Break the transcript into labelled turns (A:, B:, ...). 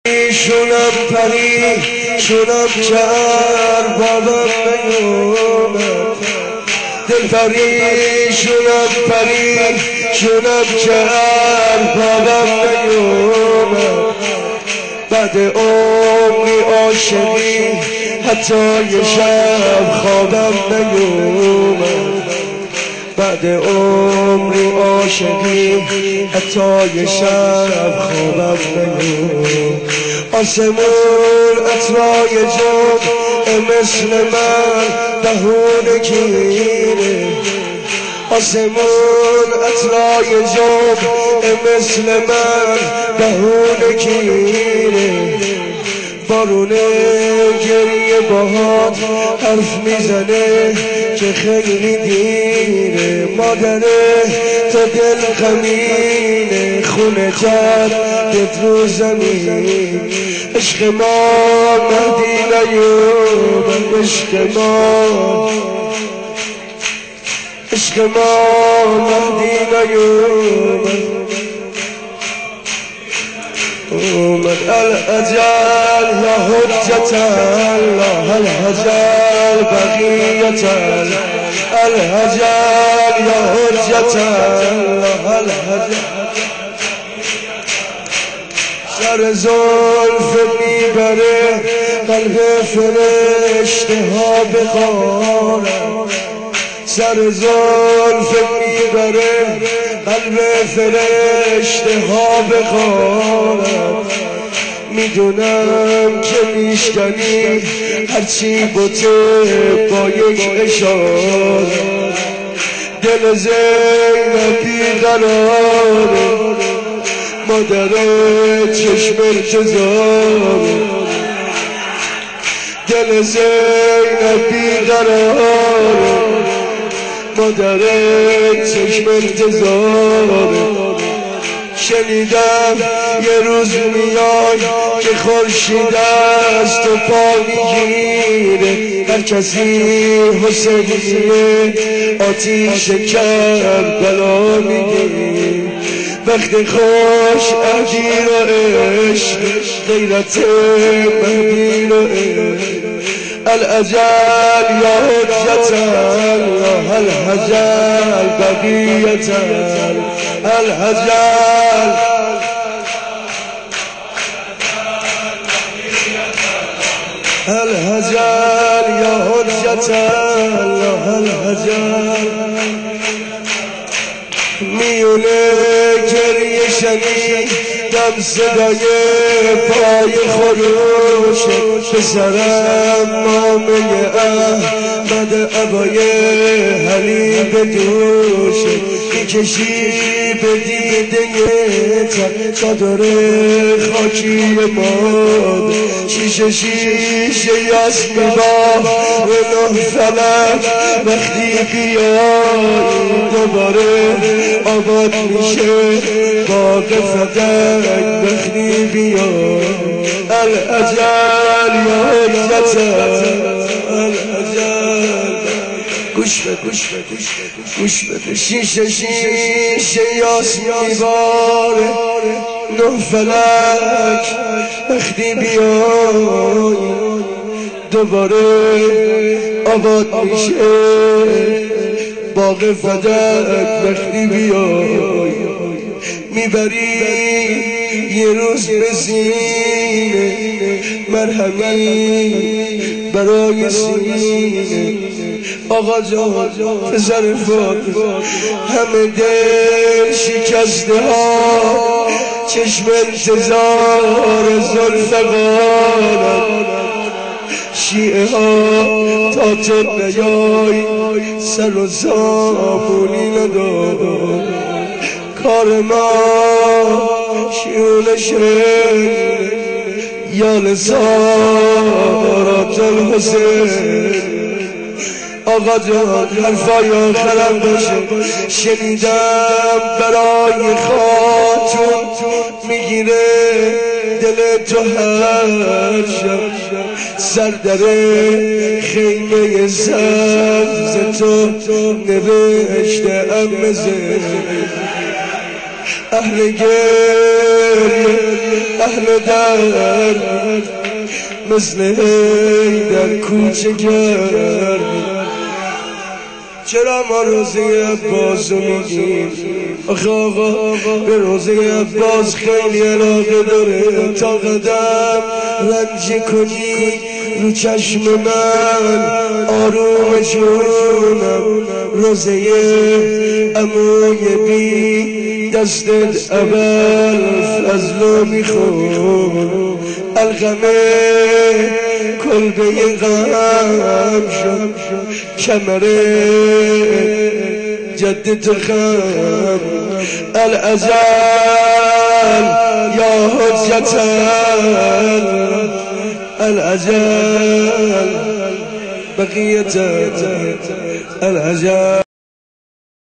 A: شونم پری شونم چر بابم نیومد دل پری شونم چر بابم نیومد بعد عمری عاشقی حتی یه شب خوابم نیومد بعد عمری عاشقی حتی یه شب خوابم نیومد آسمون عطرای جمع مثل من دهونه گیره آسمون عطرای جمع مثل من دهونه گیره بارونه گریه باهات حرف میزنه که خیلی دیره مادره تا دل غمینه خونه جد رو زمین عشق ما مهدی نیومد عشق ما مهدی نیومد الأجل يا حجة الله الهجل بقية الهجل يا حجة الله الهجل سر زلف میبره قلب فرشته ها بخارم سر زلف میبره قلب فرشته ها بخارم میدونم که میشکنی هرچی بوته با یک اشاره دل زینب بیقراره مادر چشم انتظاره دل زینب بیقراره مادر چشم انتظاره شنیدم یه روز میای که خورشید است و پا میگیره هر کسی حسینیه آتیش کربلا میگیره وقت خوش عهدی رو عشق غیرت مهدی رو الأجل يا حجة الله الهجل بقية الهجل الهجل يا حجة الله الهجل میونه گریه شنیدم صدای پای خروش پسرم مامه احمد عبای حلی به دوش میکشی به دیده چادر خاکی باد شیشه یاس میبا و نه فلک وقتی بیای دوباره آباد میشه باغ فدک وقتی بیای الأجل یا حجت الأجل گوش بده شیشه یاس میباره نه فلک وقتی بیای دوباره آباد میشه باغ فدک وقتی بیای میبری یه روز به سینه مرهمی برای سینه آقا جان پسر فاطمه همه دل شکسته ها چشم انتظار ذوالفقارم شیعه ها تا تو نیای سر و زامونی ندار کار ما شیونشه یا لزارات الحسین آقا جان حرفای آخرم باشه شنیدم برای خاتون میگیره دل تو هر شب سر در خیمه سبز تو نوشته ام اهل اهل درد مثل حیدر کوچه کرد. چرا ما روزه عباس رو میگیم؟ آخه آقا به روزه عباس خیلی علاقه داره. تا قدم رنج کنی رو چشم من آروم جونم، روزه عموی بی دستت اول فضلو میخور. الغمه کلبه غم شد کمر جد تو خم. الازل یا حجت الازل بقیت الازل.